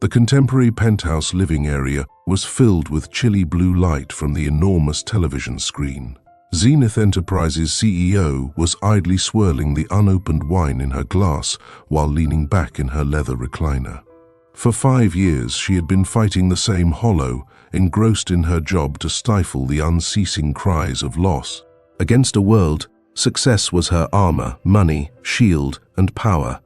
The contemporary penthouse living area was filled with chilly blue light from the enormous television screen. Zenith Enterprises' CEO was idly swirling the unopened wine in her glass while leaning back in her leather recliner. For 5 years, she had been fighting the same hollow, engrossed in her job to stifle the unceasing cries of loss. Against a world, success was her armor, money, shield, and power.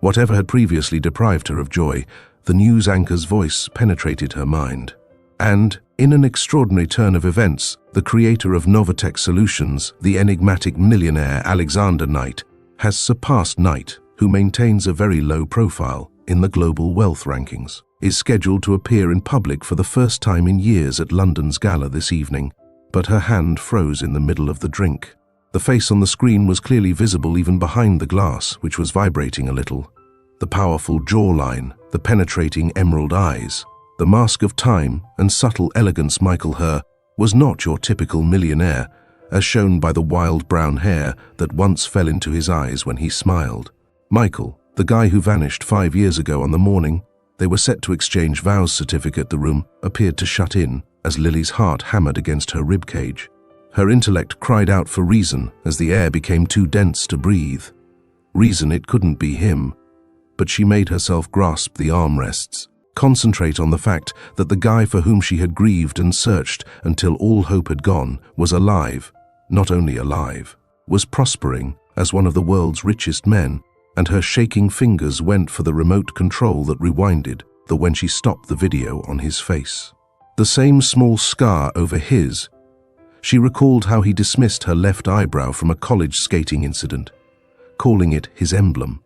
Whatever had previously deprived her of joy, the news anchor's voice penetrated her mind. And, in an extraordinary turn of events, the creator of Novatech Solutions, the enigmatic millionaire Alexander Knight, has surpassed Knight, who maintains a very low profile in the global wealth rankings, is scheduled to appear in public for the first time in years at London's gala this evening, but her hand froze in the middle of the drink. The face on the screen was clearly visible even behind the glass, which was vibrating a little. The powerful jawline, the penetrating emerald eyes, the mask of time and subtle elegance Michael Herr was not your typical millionaire, as shown by the wild brown hair that once fell into his eyes when he smiled. Michael, the guy who vanished 5 years ago on the morning they were set to exchange vows certificate, the room appeared to shut in as Lily's heart hammered against her ribcage. Her intellect cried out for reason as the air became too dense to breathe. Reason it couldn't be him, but she made herself grasp the armrests, concentrate on the fact that the guy for whom she had grieved and searched until all hope had gone was alive, not only alive, was prospering as one of the world's richest men, and her shaking fingers went for the remote control that rewinded when she stopped the video on his face. The same small scar over his. She recalled how he dismissed her left eyebrow from a college skating incident, calling it his emblem.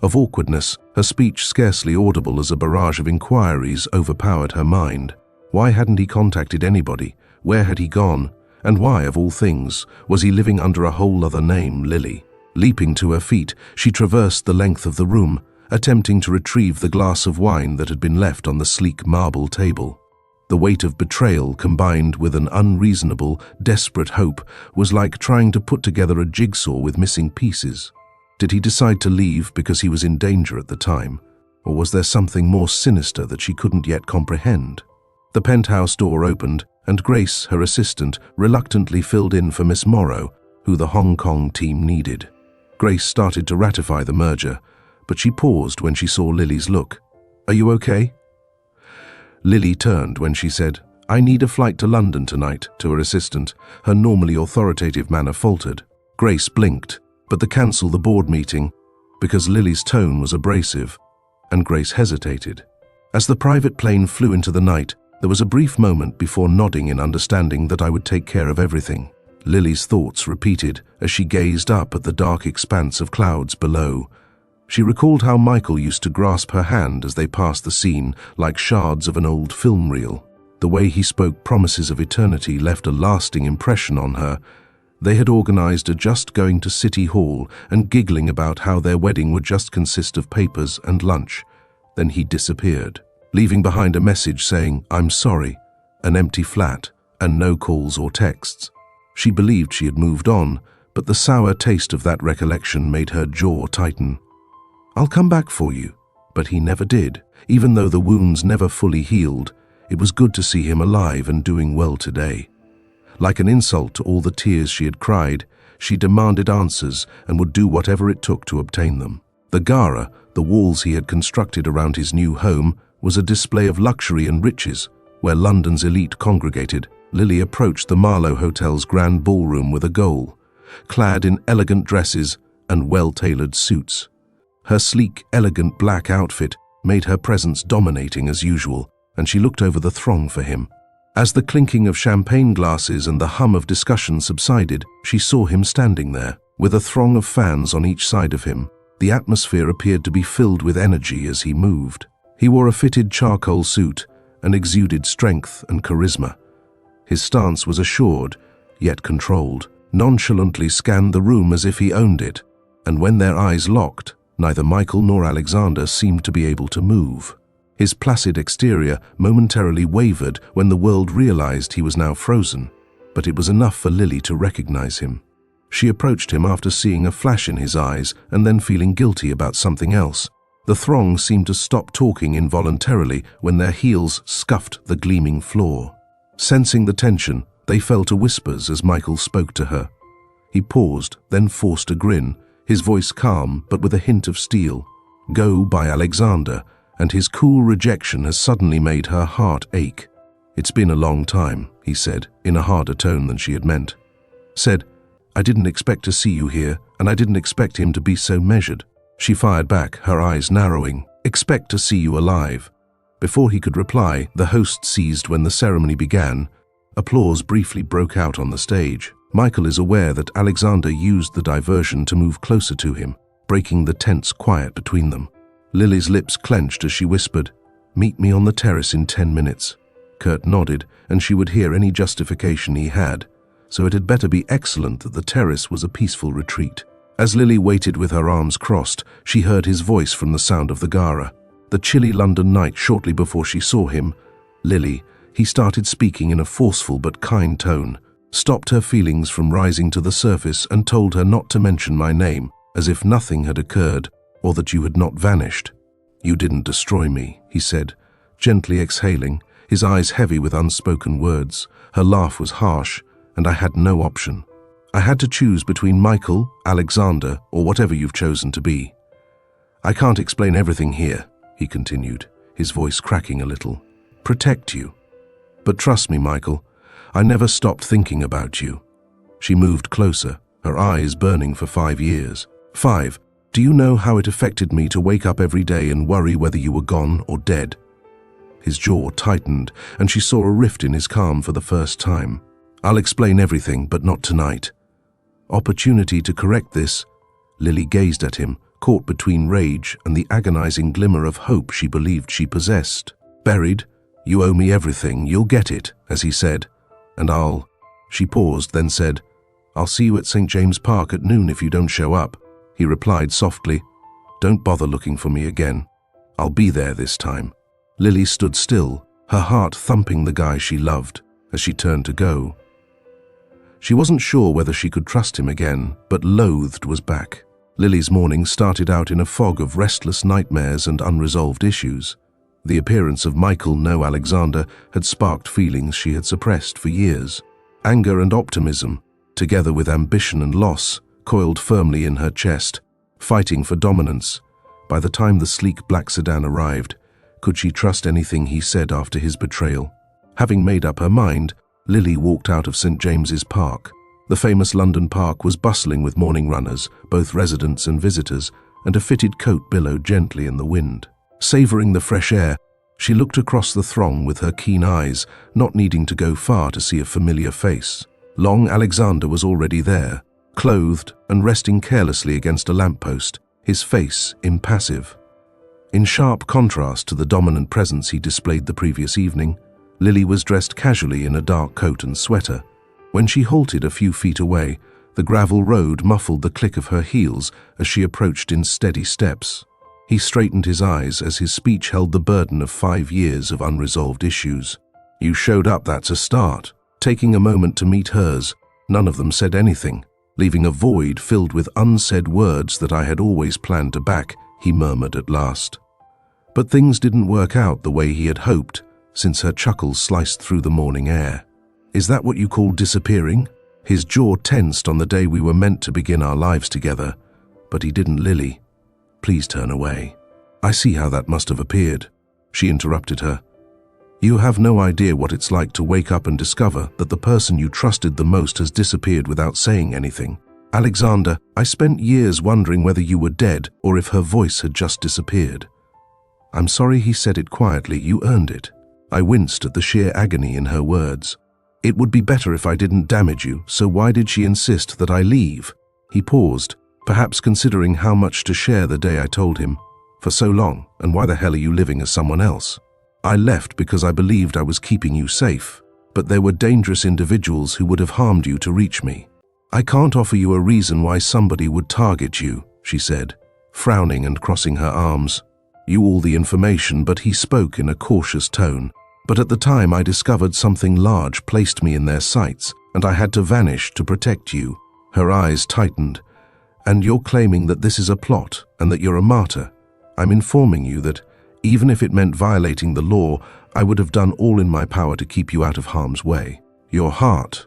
Of awkwardness, her speech scarcely audible as a barrage of inquiries overpowered her mind. Why hadn't he contacted anybody? Where had he gone? And why, of all things, was he living under a whole other name, Lily? Leaping to her feet, she traversed the length of the room, attempting to retrieve the glass of wine that had been left on the sleek marble table. The weight of betrayal combined with an unreasonable, desperate hope was like trying to put together a jigsaw with missing pieces. Did he decide to leave because he was in danger at the time, or was there something more sinister that she couldn't yet comprehend? The penthouse door opened, and Grace, her assistant, reluctantly filled in for Miss Morrow, who the Hong Kong team needed. Grace started to ratify the merger, but she paused when she saw Lily's look. "Are you okay?" Lily turned when she said, "I need a flight to London tonight," to her assistant. Her normally authoritative manner faltered. Grace blinked, but to cancel the board meeting, because Lily's tone was abrasive, and Grace hesitated. As the private plane flew into the night, there was a brief moment before nodding in understanding that I would take care of everything. Lily's thoughts repeated as she gazed up at the dark expanse of clouds below. She recalled how Michael used to grasp her hand as they passed the scene like shards of an old film reel. The way he spoke promises of eternity left a lasting impression on her. They had organized a just going to City Hall and giggling about how their wedding would just consist of papers and lunch. Then he disappeared, leaving behind a message saying, "I'm sorry," an empty flat, and no calls or texts. She believed she had moved on, but the sour taste of that recollection made her jaw tighten. "I'll come back for you," but he never did. Even though the wounds never fully healed, it was good to see him alive and doing well today. Like an insult to all the tears she had cried, she demanded answers and would do whatever it took to obtain them. The Gara, the walls he had constructed around his new home, was a display of luxury and riches. Where London's elite congregated, Lily approached the Marlowe Hotel's grand ballroom with a goal, clad in elegant dresses and well-tailored suits. Her sleek, elegant black outfit made her presence dominating as usual, and she looked over the throng for him. As the clinking of champagne glasses and the hum of discussion subsided, she saw him standing there, with a throng of fans on each side of him. The atmosphere appeared to be filled with energy as he moved. He wore a fitted charcoal suit and exuded strength and charisma. His stance was assured, yet controlled, nonchalantly scanned the room as if he owned it, and when their eyes locked, neither Michael nor Alexander seemed to be able to move. His placid exterior momentarily wavered when the world realized he was now frozen, but it was enough for Lily to recognize him. She approached him after seeing a flash in his eyes and then feeling guilty about something else. The throng seemed to stop talking involuntarily when their heels scuffed the gleaming floor. Sensing the tension, they fell to whispers as Michael spoke to her. He paused, then forced a grin, his voice calm but with a hint of steel. "Go by Alexander," and his cool rejection has suddenly made her heart ache. "It's been a long time," he said, in a harder tone than she had meant. Said, "I didn't expect to see you here, and I didn't expect him to be so measured." She fired back, her eyes narrowing. "Expect to see you alive." Before he could reply, the host ceased when the ceremony began. Applause briefly broke out on the stage. Michael is aware that Alexander used the diversion to move closer to him, breaking the tense quiet between them. Lily's lips clenched as she whispered, "Meet me on the terrace in 10 minutes. Kurt nodded, and she would hear any justification he had, so it had better be excellent that the terrace was a peaceful retreat. As Lily waited with her arms crossed, she heard his voice from the sound of the Gara. The chilly London night shortly before she saw him. "Lily," he started speaking in a forceful but kind tone, stopped her feelings from rising to the surface and told her not to mention my name, as if nothing had occurred or that you had not vanished. "You didn't destroy me," he said, gently exhaling, his eyes heavy with unspoken words. Her laugh was harsh, and I had no option. I had to choose between Michael, Alexander, or whatever you've chosen to be. "I can't explain everything here," he continued, his voice cracking a little. "Protect you. But trust me, Michael, I never stopped thinking about you." She moved closer, her eyes burning for 5 years. 5. "Do you know how it affected me to wake up every day and worry whether you were gone or dead?" His jaw tightened, and she saw a rift in his calm for the first time. "I'll explain everything, but not tonight." Opportunity to correct this. Lily gazed at him, caught between rage and the agonizing glimmer of hope she believed she possessed. "Buried? You owe me everything, you'll get it," as he said. "And I'll..." She paused, then said, "I'll see you at St. James Park at noon if you don't show up." He replied softly, "Don't bother looking for me again. I'll be there this time." Lily stood still, her heart thumping the guy she loved, as she turned to go. She wasn't sure whether she could trust him again, but loathed was back. Lily's morning started out in a fog of restless nightmares and unresolved issues. The appearance of Michael, no Alexander, had sparked feelings she had suppressed for years. Anger and optimism, together with ambition and loss, coiled firmly in her chest, fighting for dominance. By the time the sleek black sedan arrived, could she trust anything he said after his betrayal? Having made up her mind, Lily walked out of St. James's Park. The famous London park was bustling with morning runners, both residents and visitors, and a fitted coat billowed gently in the wind. Savoring the fresh air, she looked across the throng with her keen eyes, not needing to go far to see a familiar face. Long Alexander was already there, clothed and resting carelessly against a lamppost, his face impassive. In sharp contrast to the dominant presence he displayed the previous evening, Lily was dressed casually in a dark coat and sweater. When she halted a few feet away, the gravel road muffled the click of her heels as she approached in steady steps. He straightened his eyes as his speech held the burden of 5 years of unresolved issues. "You showed up, that's a start." Taking a moment to meet hers, none of them said anything, leaving a void filled with unsaid words that I had always planned to back, he murmured at last. But things didn't work out the way he had hoped, since her chuckles sliced through the morning air. "Is that what you call disappearing?" His jaw tensed on the day we were meant to begin our lives together, but he didn't. "Lily, please turn away." "I see how that must have appeared," she interrupted her. "You have no idea what it's like to wake up and discover that the person you trusted the most has disappeared without saying anything. Alexander, I spent years wondering whether you were dead or if her voice had just disappeared." "I'm sorry," he said it quietly. "You earned it." I winced at the sheer agony in her words. "It would be better if I didn't damage you, so why did she insist that I leave?" He paused, perhaps considering how much to share the day I told him. "For so long, and why the hell are you living as someone else?" "I left because I believed I was keeping you safe, but there were dangerous individuals who would have harmed you to reach me. I can't offer you a reason why somebody would target you," she said, frowning and crossing her arms. "You all the information," but he spoke in a cautious tone. "But at the time I discovered something large placed me in their sights, and I had to vanish to protect you." Her eyes tightened. "And you're claiming that this is a plot, and that you're a martyr?" I'm informing you that, even if it meant violating the law, I would have done all in my power to keep you out of harm's way. Your heart."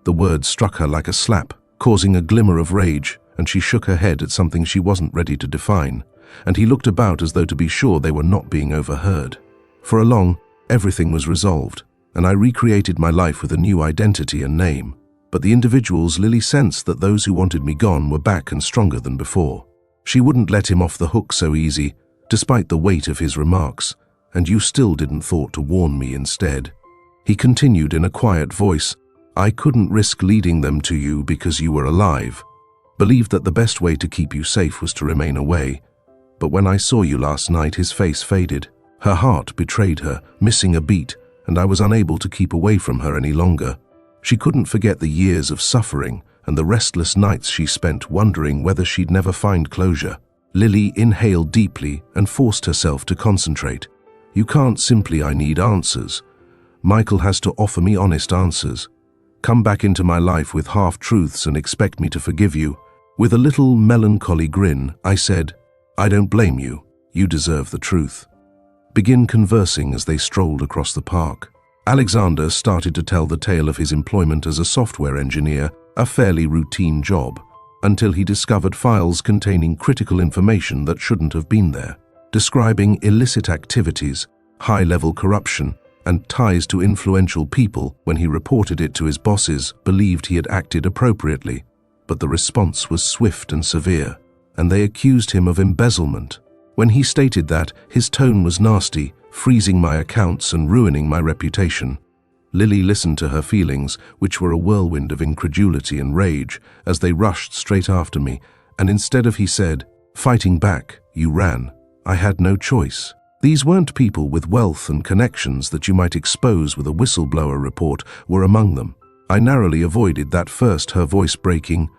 The word struck her like a slap, causing a glimmer of rage, and she shook her head at something she wasn't ready to define, and he looked about as though to be sure they were not being overheard. For a long, everything was resolved, and I recreated my life with a new identity and name. But the individuals Lily sensed that those who wanted me gone were back and stronger than before. She wouldn't let him off the hook so easy, despite the weight of his remarks, and you still didn't thought to warn me instead. He continued in a quiet voice, "I couldn't risk leading them to you because you were alive. Believed that the best way to keep you safe was to remain away. But when I saw you last night, his face faded. Her heart betrayed her, missing a beat, and I was unable to keep away from her any longer. She couldn't forget the years of suffering and the restless nights she spent wondering whether she'd never find closure." Lily inhaled deeply and forced herself to concentrate. "You can't simply, I need answers. Michael has to offer me honest answers. Come back into my life with half-truths and expect me to forgive you." With a little melancholy grin, I said, "I don't blame you. You deserve the truth." Begin conversing as they strolled across the park. Alexander started to tell the tale of his employment as a software engineer, a fairly routine job, until he discovered files containing critical information that shouldn't have been there, describing illicit activities, high-level corruption, and ties to influential people. When he reported it to his bosses, believed he had acted appropriately, but the response was swift and severe, and they accused him of embezzlement. When he stated that, his tone was nasty, freezing my accounts and ruining my reputation. Lily listened to her feelings, which were a whirlwind of incredulity and rage, as they rushed straight after me, and instead of, he said, "Fighting back, you ran. I had no choice." These weren't people with wealth and connections that you might expose with a whistleblower report were among them. I narrowly avoided that first, her voice breaking,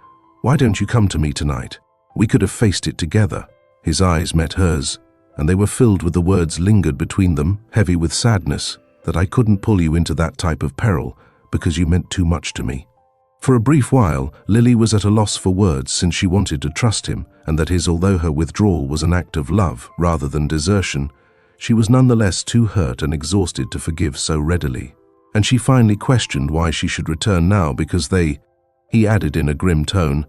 "Why don't you come to me tonight? We could have faced it together." His eyes met hers, and they were filled with the words lingered between them, heavy with sadness, that I couldn't pull you into that type of peril because you meant too much to me. For a brief while, Lily was at a loss for words since she wanted to trust him, and that although her withdrawal was an act of love rather than desertion, she was nonetheless too hurt and exhausted to forgive so readily. And she finally questioned why she should return now because he added in a grim tone,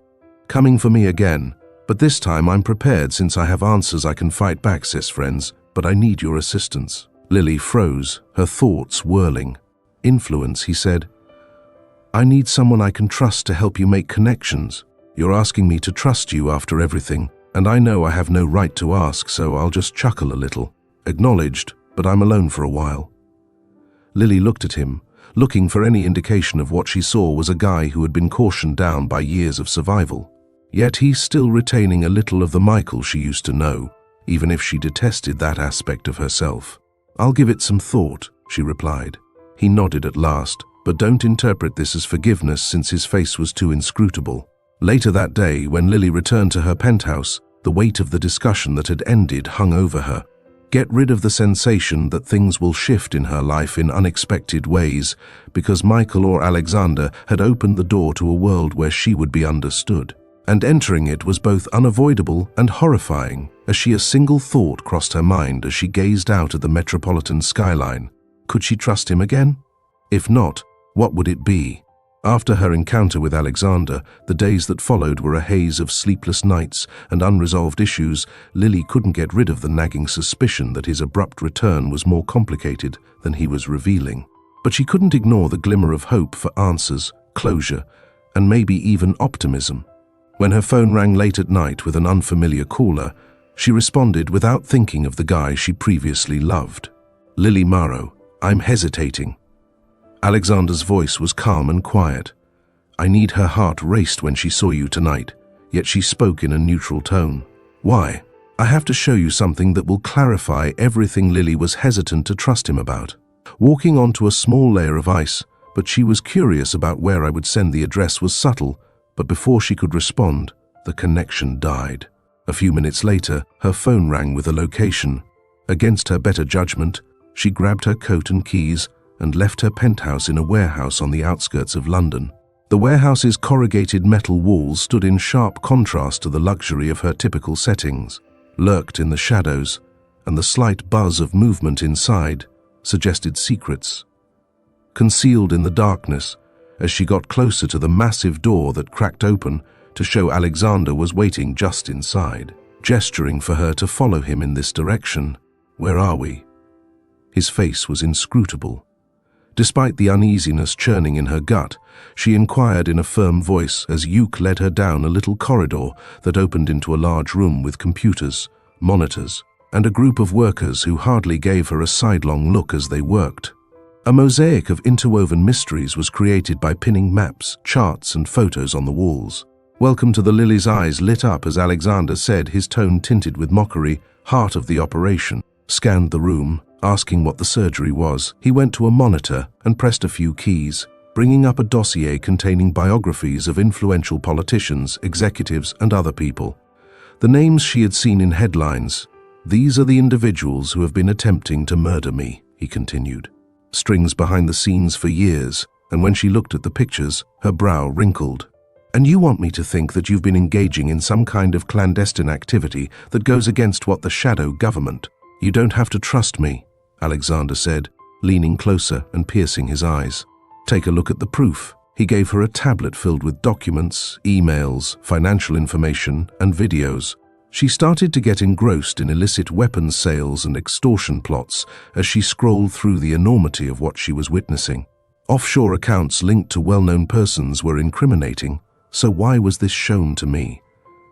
"Coming for me again. But this time I'm prepared since I have answers I can fight back, sis friends, but I need your assistance." Lily froze, her thoughts whirling. "Influence," he said. "I need someone I can trust to help you make connections. You're asking me to trust you after everything, and I know I have no right to ask, so I'll just chuckle a little. Acknowledged, but I'm alone for a while." Lily looked at him, looking for any indication of what she saw was a guy who had been cautioned down by years of survival. Yet he's still retaining a little of the Michael she used to know, even if she detested that aspect of herself. "I'll give it some thought," she replied. He nodded at last, but don't interpret this as forgiveness since his face was too inscrutable. Later that day, when Lily returned to her penthouse, the weight of the discussion that had ended hung over her. Get rid of the sensation that things will shift in her life in unexpected ways, because Michael or Alexander had opened the door to a world where she would be understood. And entering it was both unavoidable and horrifying, as a single thought crossed her mind as she gazed out at the metropolitan skyline. Could she trust him again? If not, what would it be? After her encounter with Alexander, the days that followed were a haze of sleepless nights and unresolved issues. Lily couldn't get rid of the nagging suspicion that his abrupt return was more complicated than he was revealing. But she couldn't ignore the glimmer of hope for answers, closure, and maybe even optimism. When her phone rang late at night with an unfamiliar caller, she responded without thinking of the guy she previously loved. "Lily Morrow, I'm hesitating." Alexander's voice was calm and quiet. I need her heart raced when she saw you tonight, yet she spoke in a neutral tone. "Why? I have to show you something that will clarify everything." Lily was hesitant to trust him about. Walking onto a small layer of ice, but she was curious about where I would send the address was subtle, but before she could respond, the connection died. A few minutes later, her phone rang with a location. Against her better judgment, she grabbed her coat and keys and left her penthouse in a warehouse on the outskirts of London. The warehouse's corrugated metal walls stood in sharp contrast to the luxury of her typical settings. lurked in the shadows, and the slight buzz of movement inside suggested secrets. Concealed in the darkness, as she got closer to the massive door that cracked open to show Alexander was waiting just inside, gesturing for her to follow him in this direction. "Where are we?" His face was inscrutable. Despite the uneasiness churning in her gut, she inquired in a firm voice as Yuke led her down a little corridor that opened into a large room with computers, monitors, and a group of workers who hardly gave her a sidelong look as they worked. A mosaic of interwoven mysteries was created by pinning maps, charts, and photos on the walls. "Welcome to the Lily's eyes lit up as Alexander said, his tone tinted with mockery, heart of the operation. Scanned the room, asking what the surgery was. He went to a monitor and pressed a few keys, bringing up a dossier containing biographies of influential politicians, executives, and other people. The names she had seen in headlines. "These are the individuals who have been attempting to murder me," he continued. Strings behind the scenes for years, and when she looked at the pictures, her brow wrinkled. "And you want me to think that you've been engaging in some kind of clandestine activity that goes against what the shadow government? You don't have to trust me," Alexander said, leaning closer and piercing his eyes. "Take a look at the proof." He gave her a tablet filled with documents, emails, financial information, and videos. She started to get engrossed in illicit weapons sales and extortion plots as she scrolled through the enormity of what she was witnessing. Offshore accounts linked to well-known persons were incriminating, so why was this shown to me?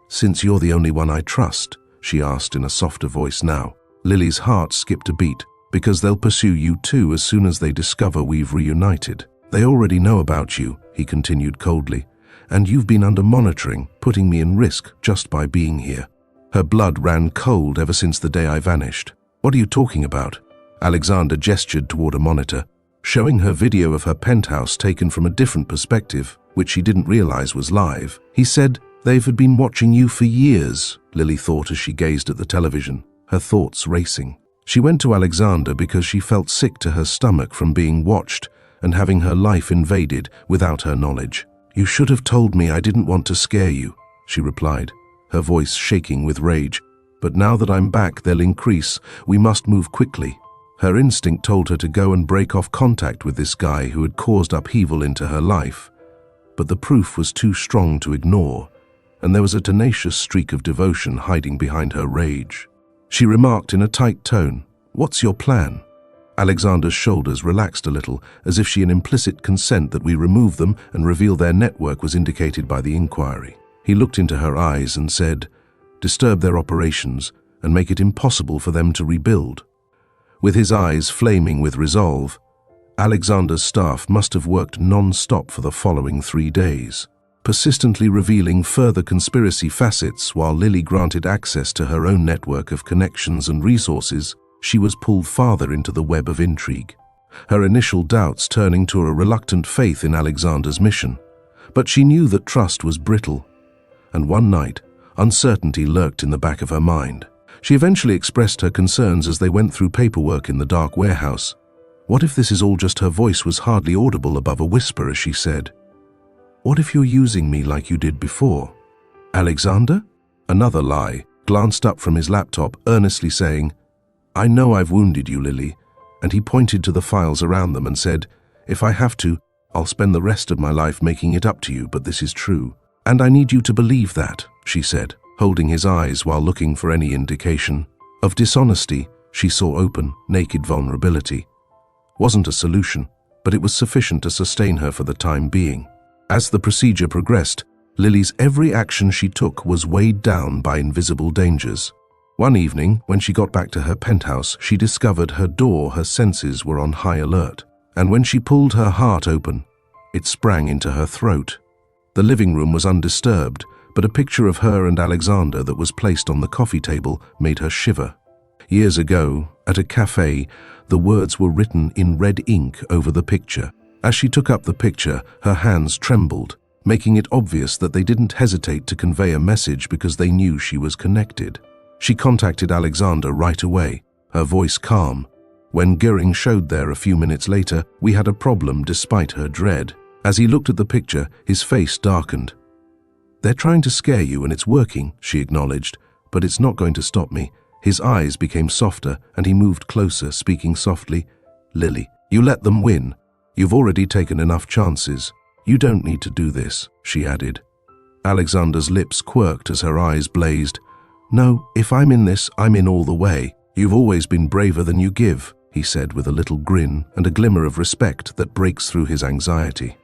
"Since you're the only one I trust," she asked in a softer voice now. Lily's heart skipped a beat. "Because they'll pursue you too as soon as they discover we've reunited. They already know about you," he continued coldly, "and you've been under monitoring, putting me in risk just by being here." Her blood ran cold ever since the day I vanished. "What are you talking about?" Alexander gestured toward a monitor, showing her video of her penthouse taken from a different perspective, which she didn't realize was live. He said, "They've been watching you for years," Lily thought as she gazed at the television, her thoughts racing. She went to Alexander because she felt sick to her stomach from being watched and having her life invaded without her knowledge. "You should have told me I didn't want to scare you," she replied, her voice shaking with rage. "But now that I'm back, they'll increase. We must move quickly." Her instinct told her to go and break off contact with this guy who had caused upheaval into her life. But the proof was too strong to ignore, and there was a tenacious streak of devotion hiding behind her rage. She remarked in a tight tone, "What's your plan?" Alexander's shoulders relaxed a little, as if she had implicit consent that we remove them and reveal their network was indicated by the inquiry. He looked into her eyes and said, "Disturb their operations and make it impossible for them to rebuild." With his eyes flaming with resolve, Alexander's staff must have worked non-stop for the following 3 days, persistently revealing further conspiracy facets while Lily granted access to her own network of connections and resources. She was pulled farther into the web of intrigue, her initial doubts turning to a reluctant faith in Alexander's mission. But she knew that trust was brittle, and one night, uncertainty lurked in the back of her mind. She eventually expressed her concerns as they went through paperwork in the dark warehouse. "What if this is all just?" Her voice was hardly audible above a whisper as she said, "What if you're using me like you did before?" "Alexander?" Another lie, glanced up from his laptop, earnestly saying, "I know I've wounded you, Lily," and he pointed to the files around them and said, "If I have to, I'll spend the rest of my life making it up to you, but this is true. And I need you to believe that," she said, holding his eyes while looking for any indication. Of dishonesty, she saw open, naked vulnerability. Wasn't a solution, but it was sufficient to sustain her for the time being. As the procedure progressed, Lily's every action she took was weighed down by invisible dangers. One evening, when she got back to her penthouse, she discovered her senses were on high alert. And when she pulled her heart open, it sprang into her throat. The living room was undisturbed, but a picture of her and Alexander that was placed on the coffee table made her shiver. Years ago, at a cafe, the words were written in red ink over the picture. As she took up the picture, her hands trembled, making it obvious that they didn't hesitate to convey a message because they knew she was connected. She contacted Alexander right away, her voice calm. When Goering showed there a few minutes later, "We had a problem despite her dread." As he looked at the picture, his face darkened. "They're trying to scare you and it's working," she acknowledged, but it's not going to stop me." His eyes became softer and he moved closer, speaking softly. "Lily, you let them win. You've already taken enough chances. You don't need to do this," she added. Alexander's lips quirked as her eyes blazed. "No, if I'm in this, I'm in all the way. You've always been braver than you give," he said with a little grin and a glimmer of respect that breaks through his anxiety.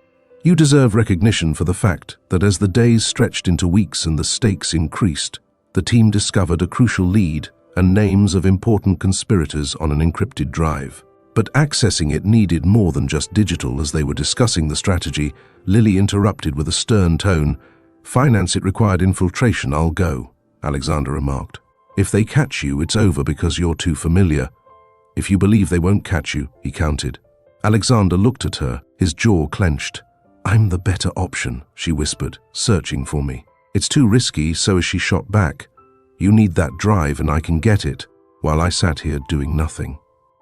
"You deserve recognition for the fact that as the days stretched into weeks and the stakes increased, the team discovered a crucial lead and names of important conspirators on an encrypted drive. But accessing it needed more than just digital." As they were discussing the strategy, Lily interrupted with a stern tone. "Finance it required infiltration, I'll go," Alexander remarked. "If they catch you, it's over because you're too familiar. If you believe they won't catch you," he countered. Alexander looked at her, his jaw clenched. "I'm the better option," she whispered, searching for me. "It's too risky," so as she shot back. "You need that drive and I can get it," while I sat here doing nothing.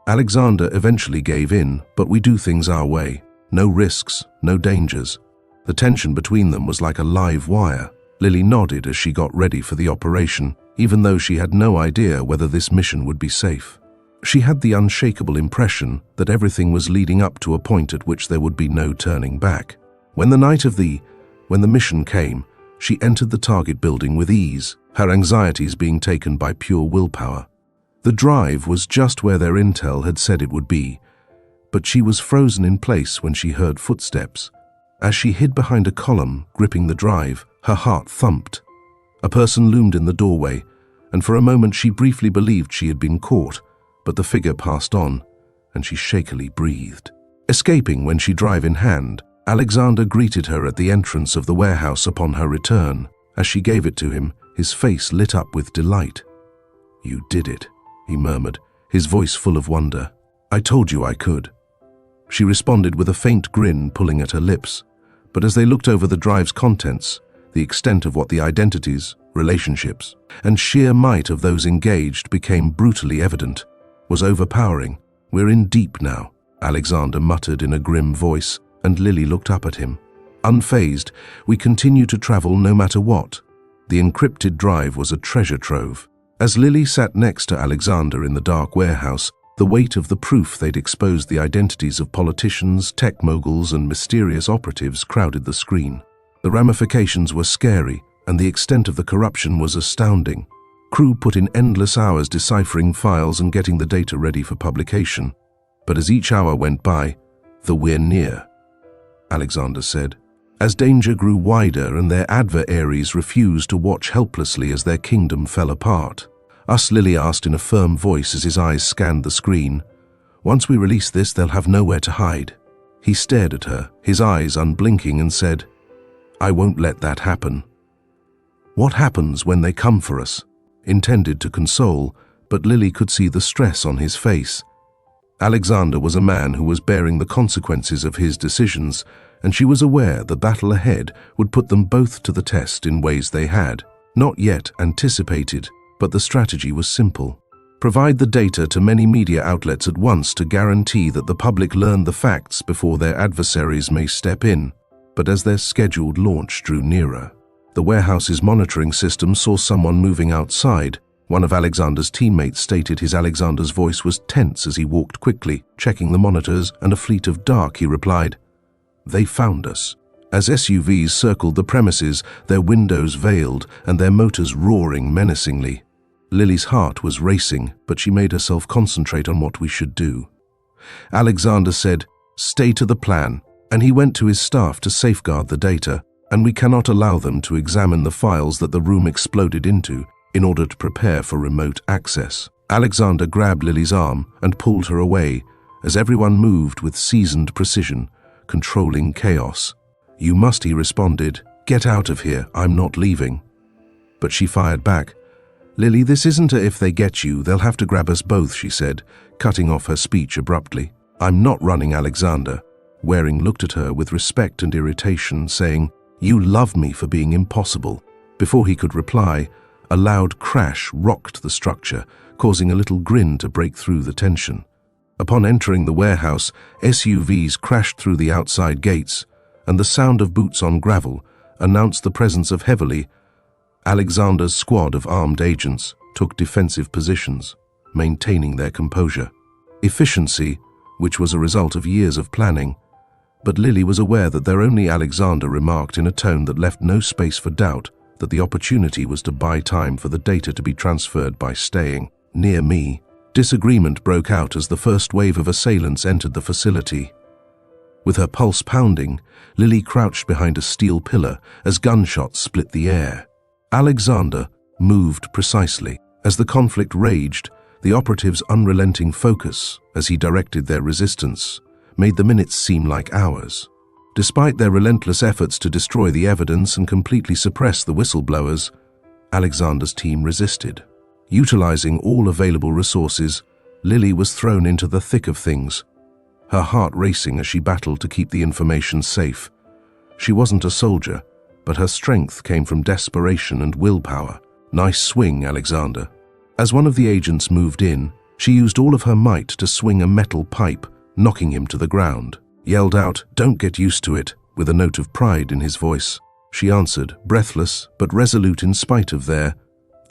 Alexander eventually gave in, but we do things our way. No risks, no dangers. The tension between them was like a live wire. Lily nodded as she got ready for the operation, even though she had no idea whether this mission would be safe. She had the unshakable impression that everything was leading up to a point at which there would be no turning back. When the mission came, she entered the target building with ease, her anxieties being taken by pure willpower. The drive was just where their intel had said it would be, but she was frozen in place when she heard footsteps. As she hid behind a column, gripping the drive, her heart thumped. A person loomed in the doorway, and for a moment she briefly believed she had been caught, but the figure passed on, and she shakily breathed. Escaping when she drive in hand, Alexander greeted her at the entrance of the warehouse upon her return. As she gave it to him, his face lit up with delight. "You did it," he murmured, his voice full of wonder. "I told you I could." She responded with a faint grin pulling at her lips, but as they looked over the drive's contents, the extent of what the identities, relationships, and sheer might of those engaged became brutally evident, was overpowering. "We're in deep now," Alexander muttered in a grim voice, and Lily looked up at him. Unfazed, "We continue to travel no matter what." The encrypted drive was a treasure trove. As Lily sat next to Alexander in the dark warehouse, the weight of the proof they'd exposed the identities of politicians, tech moguls, and mysterious operatives crowded the screen. The ramifications were scary, and the extent of the corruption was astounding. Crew put in endless hours deciphering files and getting the data ready for publication. But as each hour went by, "We're near," Alexander said. As danger grew wider and their adversaries refused to watch helplessly as their kingdom fell apart. "Us," Lily asked in a firm voice as his eyes scanned the screen. "Once we release this, they'll have nowhere to hide." He stared at her, his eyes unblinking, and said, "I won't let that happen." "What happens when they come for us?" Intended to console, but Lily could see the stress on his face. Alexander was a man who was bearing the consequences of his decisions, and she was aware the battle ahead would put them both to the test in ways they had not yet anticipated, but the strategy was simple. Provide the data to many media outlets at once to guarantee that the public learn the facts before their adversaries may step in. But as their scheduled launch drew nearer, the warehouse's monitoring system saw someone moving outside. One of Alexander's teammates stated Alexander's voice was tense as he walked quickly, checking the monitors, and a fleet of dark, he replied. "They found us." As SUVs circled the premises, their windows veiled and their motors roaring menacingly. Lily's heart was racing, but she made herself concentrate on what we should do. Alexander said, "Stay to the plan," and he went to his staff to safeguard the data, and we cannot allow them to examine the files that the room exploded into in order to prepare for remote access. Alexander grabbed Lily's arm and pulled her away as everyone moved with seasoned precision, controlling chaos. "You must," he responded. "Get out of here, I'm not leaving." But she fired back. "Lily, this isn't a if they get you, they'll have to grab us both," she said, cutting off her speech abruptly. "I'm not running, Alexander." Waring looked at her with respect and irritation, saying, "You love me for being impossible." Before he could reply, a loud crash rocked the structure, causing a little grin to break through the tension. Upon entering the warehouse, SUVs crashed through the outside gates, and the sound of boots on gravel announced the presence of heavily. Alexander's squad of armed agents took defensive positions, maintaining their composure. Efficiency, which was a result of years of planning, but Lily was aware that their only Alexander remarked in a tone that left no space for doubt that the opportunity was to buy time for the data to be transferred by staying near me. Disagreement broke out as the first wave of assailants entered the facility. With her pulse pounding, Lily crouched behind a steel pillar as gunshots split the air. Alexander moved precisely. As the conflict raged, the operative's unrelenting focus, as he directed their resistance, made the minutes seem like hours. Despite their relentless efforts to destroy the evidence and completely suppress the whistleblowers, Alexander's team resisted. Utilizing all available resources, Lily was thrown into the thick of things, her heart racing as she battled to keep the information safe. She wasn't a soldier, but her strength came from desperation and willpower. "Nice swing, Alexander." As one of the agents moved in, she used all of her might to swing a metal pipe, knocking him to the ground. Yelled out, "Don't get used to it," with a note of pride in his voice. She answered, breathless but resolute in spite of the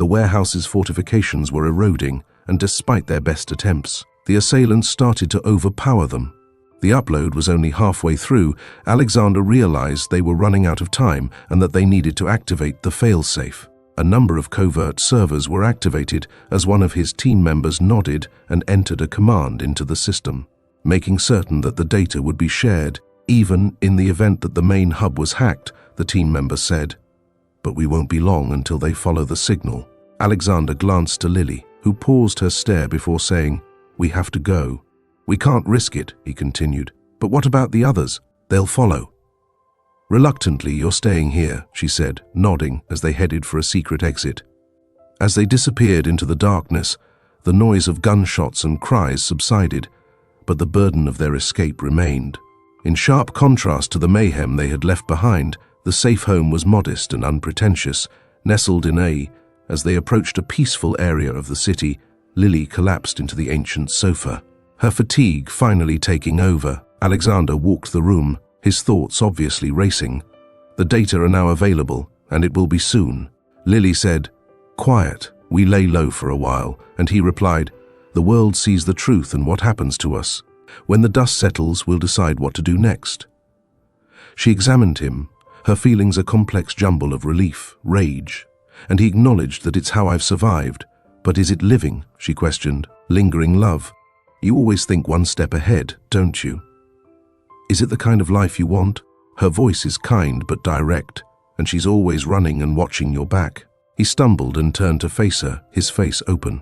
warehouse's fortifications were eroding, and despite their best attempts, the assailants started to overpower them. The upload was only halfway through. Alexander realized they were running out of time and that they needed to activate the failsafe. A number of covert servers were activated as one of his team members nodded and entered a command into the system, making certain that the data would be shared, even in the event that the main hub was hacked, the team member said. "But we won't be long until they follow the signal." Alexander glanced to Lily, who paused her stare before saying, "We have to go." "We can't risk it," he continued. "But what about the others? They'll follow." "Reluctantly, you're staying here," she said, nodding as they headed for a secret exit. As they disappeared into the darkness, the noise of gunshots and cries subsided, but the burden of their escape remained. In sharp contrast to the mayhem they had left behind, the safe home was modest and unpretentious, nestled as they approached a peaceful area of the city. Lily collapsed into the ancient sofa. Her fatigue finally taking over, Alexander walked the room, his thoughts obviously racing. "The data are now available, and it will be soon." Lily said, "Quiet." We lay low for a while, and he replied, "The world sees the truth and what happens to us. When the dust settles, we'll decide what to do next." She examined him, her feelings a complex jumble of relief, rage, and he acknowledged that it's how I've survived. "But is it living?" she questioned. "Lingering love? You always think one step ahead, don't you? Is it the kind of life you want?" Her voice is kind but direct, and she's always running and watching your back. He stumbled and turned to face her, his face open.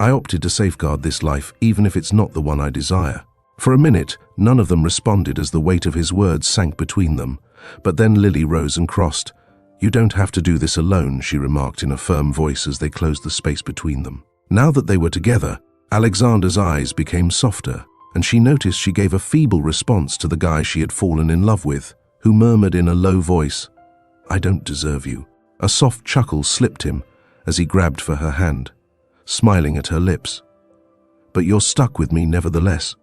"I opted to safeguard this life, even if it's not the one I desire." For a minute, none of them responded as the weight of his words sank between them. But then Lily rose and crossed. "You don't have to do this alone," she remarked in a firm voice as they closed the space between them. Now that they were together, Alexander's eyes became softer, and she noticed she gave a feeble response to the guy she had fallen in love with, who murmured in a low voice, "I don't deserve you." A soft chuckle slipped him as he grabbed for her hand, smiling at her lips. "But you're stuck with me nevertheless."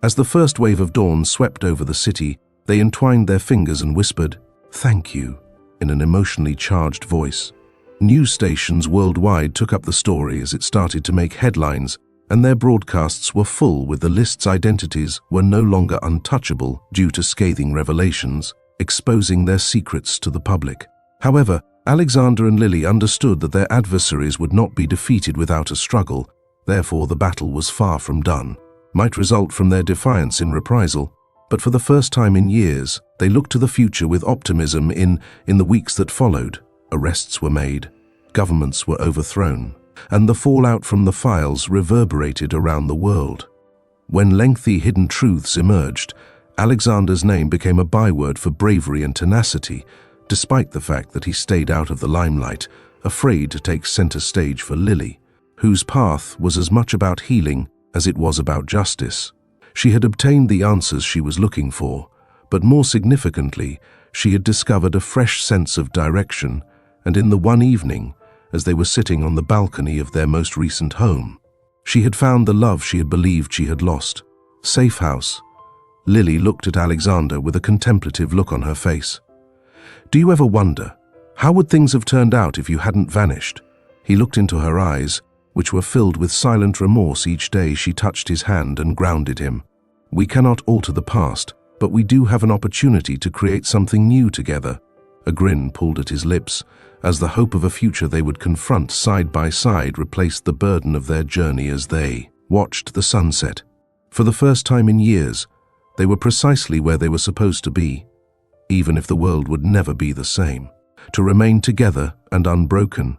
As the first wave of dawn swept over the city, they entwined their fingers and whispered, "Thank you," in an emotionally charged voice. News stations worldwide took up the story as it started to make headlines, and their broadcasts were full with the list's identities were no longer untouchable due to scathing revelations, exposing their secrets to the public. However, Alexander and Lily understood that their adversaries would not be defeated without a struggle, therefore the battle was far from done. Might result from their defiance in reprisal, but for the first time in years, they looked to the future with optimism. In the weeks that followed, arrests were made, governments were overthrown, and the fallout from the files reverberated around the world. When lengthy hidden truths emerged, Alexander's name became a byword for bravery and tenacity, despite the fact that he stayed out of the limelight, afraid to take center stage for Lily, whose path was as much about healing as it was about justice. She had obtained the answers she was looking for, but more significantly, she had discovered a fresh sense of direction, and in the one evening, as they were sitting on the balcony of their most recent home, she had found the love she had believed she had lost. Safe house. Lily looked at Alexander with a contemplative look on her face. "Do you ever wonder How would things have turned out if you hadn't vanished? He looked into her eyes, which were filled with silent remorse each day she touched his hand and grounded him. We cannot alter the past, but we do have an opportunity to create something new together. A grin pulled at his lips, as the hope of a future they would confront side by side replaced the burden of their journey as they watched the sunset. For the first time in years, they were precisely where they were supposed to be, even if the world would never be the same. To remain together and unbroken